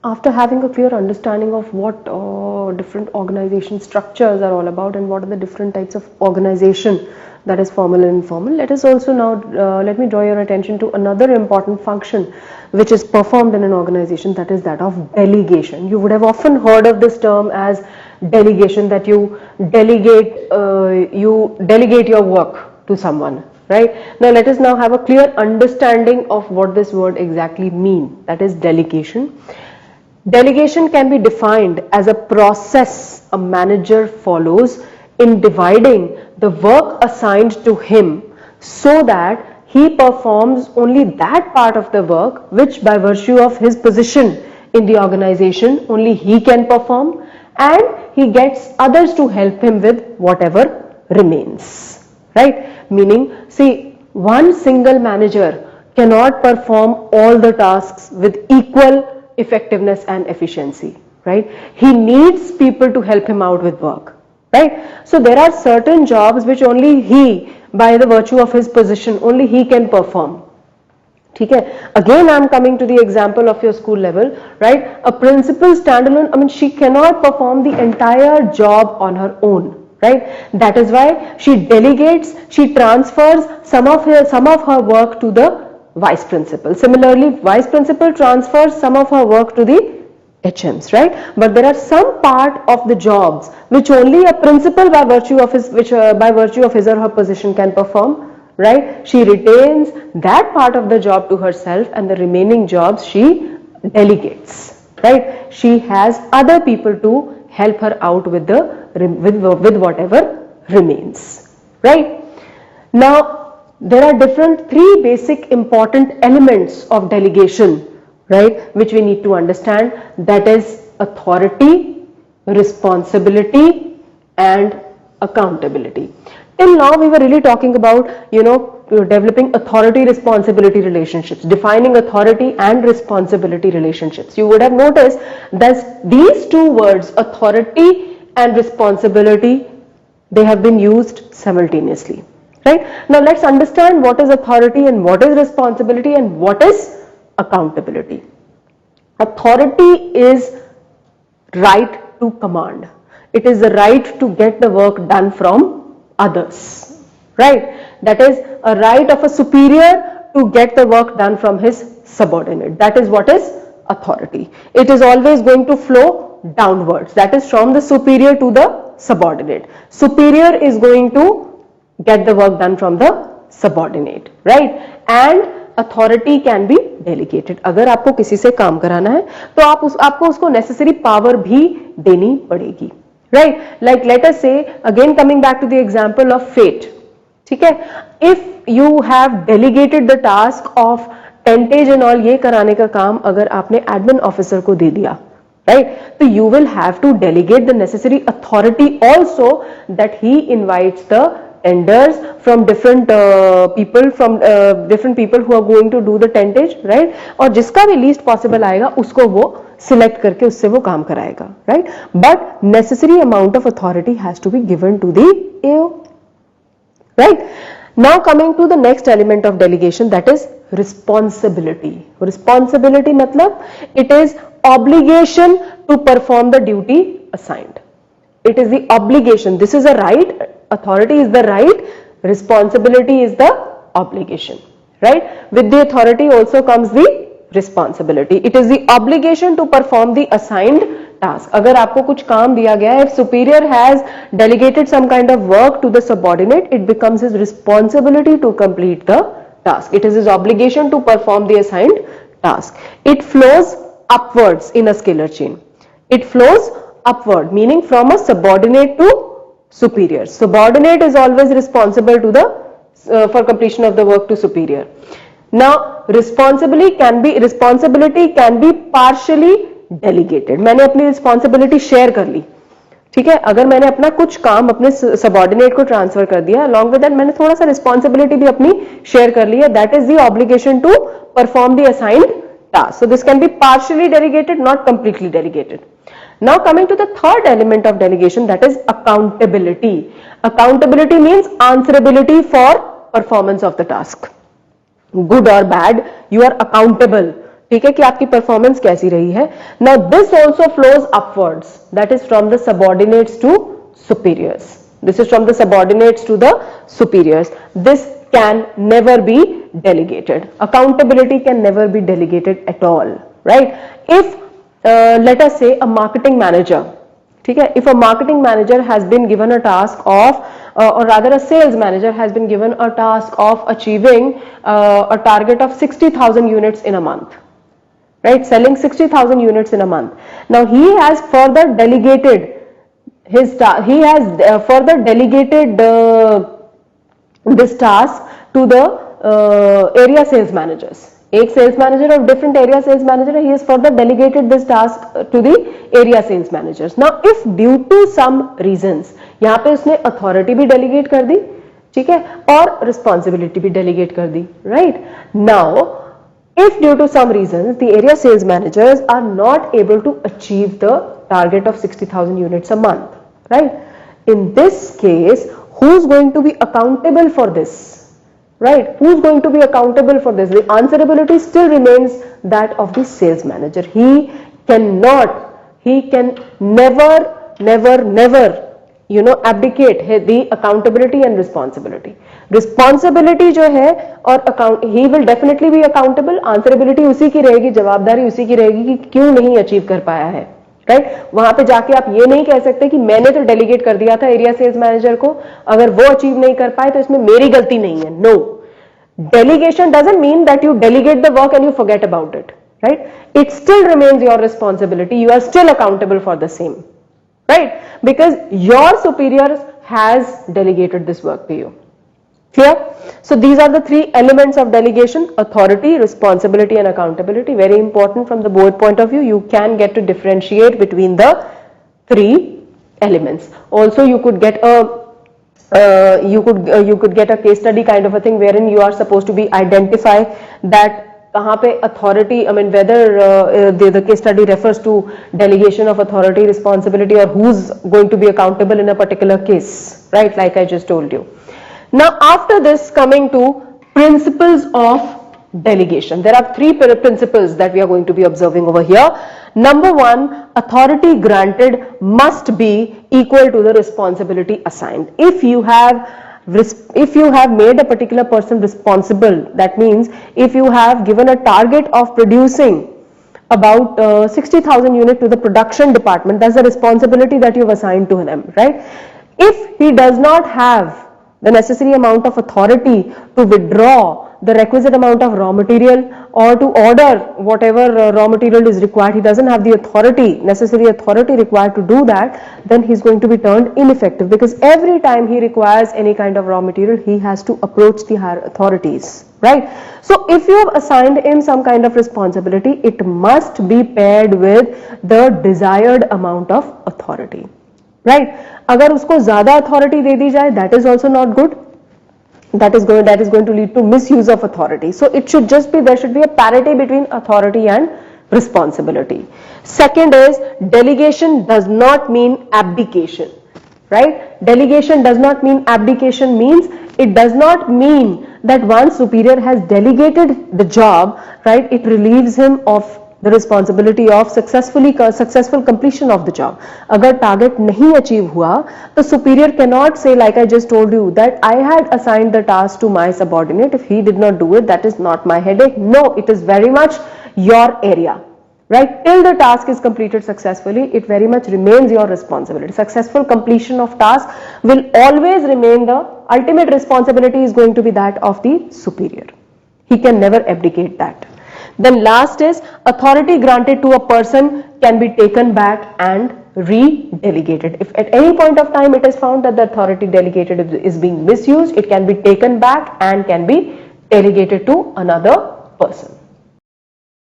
After having a clear understanding of what different organization structures are all about and what are the different types of organization, that is formal and informal, let us also now let me draw your attention to another important function which is performed in an organization, that is that of delegation. You would have often heard of this term as delegation, that you delegate your work to someone, right? Now let us now have a clear understanding of what this word exactly means, that is delegation. Delegation can be defined as a process a manager follows in dividing the work assigned to him so that he performs only that part of the work which by virtue of his position in the organization only he can perform, and he gets others to help him with whatever remains, right? Meaning, see, one single manager cannot perform all the tasks with equal effectiveness and efficiency, right? He needs people to help him out with work, right? So there are certain jobs which only he, by the virtue of his position, only he can perform. Okay. Again, I am coming to the example of your school level, right? A principal standalone, I mean, she cannot perform the entire job on her own, right? That is why she delegates, she transfers some of her work to the vice principal. Similarly, vice principal transfers some of her work to the HMs, right? But there are some part of the jobs which only a principal by virtue of his or her position can perform, right? She retains that part of the job to herself and the remaining jobs she delegates, right? She has other people to help her out with whatever remains, right? Now there are three basic important elements of delegation, right, which we need to understand, that is authority, responsibility and accountability. Till now we were really talking about, developing authority responsibility relationships, defining authority and responsibility relationships. You would have noticed that these two words, authority and responsibility, they have been used simultaneously, right? Now let's understand what is authority and what is responsibility and what is accountability. Authority is right to command. It is the right to get the work done from others, right? That is a right of a superior to get the work done from his subordinate. That is what is authority. It is always going to flow downwards. That is from the superior to the subordinate. Superior is going to get the work done from the subordinate, right? And authority can be delegated. अगर आपको किसी से काम कराना है तो आपको उसको necessary power भी देनी पड़ेगी, right? Like let us say, again coming back to the example of fate, ठीक है? If you have delegated the task of tentage and all ये कराने का काम अगर आपने admin officer को दे दिया, right? So you will have to delegate the necessary authority also, that he invites the tenders from different people who are going to do the tentage, right? और जिसका भी least possible आएगा उसको वो select करके उससे वो काम कराएगा, right? But necessary amount of authority has to be given to the AO, right? Now coming to the next element of delegation, that is responsibility. Responsibility matlab it is obligation to perform the duty assigned. It is the obligation. This is a right. Authority is the right. Responsibility is the obligation, right? With the authority also comes the responsibility. It is the obligation to perform the assigned task. अगर आपको कुछ काम दिया गया है, if superior has delegated some kind of work to the subordinate, it becomes his responsibility to complete the task. It is his obligation to perform the assigned task. It flows upwards in a scalar chain. It flows upward, meaning from a subordinate to superior. Subordinate is always responsible to the for completion of the work to superior. Now responsibility can be partially delegated. मैंने अपनी responsibility share कर ली, ठीक है? अगर मैंने अपना कुछ काम अपने subordinate को transfer कर दिया, along with that मैंने थोड़ा सा responsibility भी अपनी share कर ली है, that is the obligation to perform the assigned task. So this can be partially delegated, not completely delegated. Now coming to the third element of delegation, that is accountability. Accountability means answerability for performance of the task. Good or bad, you are accountable ठीक है, कि आपकी performance कैसी रही है. Now this also flows upwards, that is from the subordinates to superiors. This is from the subordinates to the superiors. This can never be delegated. Accountability can never be delegated at all, right? If let us say a marketing manager, ठीक है, if a marketing manager has been given a task of or rather a sales manager has been given a task of achieving a target of 60,000 units in a month, right? Selling 60,000 units in a month. Now he has further delegated further delegated this task to the area sales managers. एक sales manager और different area sales manager, he has further delegated this task to the area sales managers. Now if due to some reasons, यहाँ पे उसने authority भी delegate कर दी, ठीक है, और responsibility भी delegate कर दी, right? Now if due to some reasons the area sales managers are not able to achieve the target of 60,000 units a month, right? In this case, who's going to be accountable for this, right? Who's going to be accountable for this? The answerability still remains that of the sales manager. He can never abdicate the accountability and responsibility. Responsibility जो है और he will definitely be accountable. Answerability उसी की रहेगी, जवाबदारी उसी की रहेगी कि क्यों नहीं अचीव कर पाया है, राइट? वहां पे जाके आप ये नहीं कह सकते कि मैंने तो डेलीगेट कर दिया था एरिया सेल्स मैनेजर को, अगर वो अचीव नहीं कर पाए तो इसमें मेरी गलती नहीं है. No, delegation doesn't mean that you delegate the work and you forget about it, right? It still remains your responsibility. You are still accountable for the same, right? Because your superior has delegated this work to you. Clear? So these are the three elements of delegation: authority, responsibility and accountability. Very important from the board point of view. You can get to differentiate between the three elements. Also you could get a you could get a case study kind of a thing wherein you are supposed to be identify that कहाँ पे authority, I mean whether the case study refers to delegation of authority, responsibility, or who's going to be accountable in a particular case, right? Like I just told you. Now after this, coming to principles of delegation. There are three principles that we are going to be observing over here. Number one, authority granted must be equal to the responsibility assigned. If you have made a particular person responsible, that means if you have given a target of producing about 60,000 units to the production department, that's the responsibility that you have assigned to him, right? If he does not have the necessary amount of authority to withdraw the requisite amount of raw material or to order whatever raw material is required, he doesn't have the necessary authority required to do that, then he's going to be turned ineffective, because every time he requires any kind of raw material, he has to approach the higher authorities, right? So if you have assigned him some kind of responsibility, it must be paired with the desired amount of authority, right? अगर उसको ज्यादा authority दे दी जाए, that is also not good. That is going to lead to misuse of authority. So it should just be, there should be a parity between authority and responsibility. Second is, delegation does not mean abdication, right? Delegation does not mean abdication, means it does not mean that once superior has delegated the job, right, it relieves him of the responsibility of successful completion of the job. अगर target नहीं achieve हुआ, तो superior cannot say, like I just told you, that I had assigned the task to my subordinate. If he did not do it, that is not my headache. No, it is very much your area, right? Till the task is completed successfully, it very much remains your responsibility. Successful completion of task will always remain the ultimate responsibility, is going to be that of the superior. He can never abdicate that. Then last is, authority granted to a person can be taken back and re-delegated. If at any point of time it is found that the authority delegated is being misused, it can be taken back and can be delegated to another person.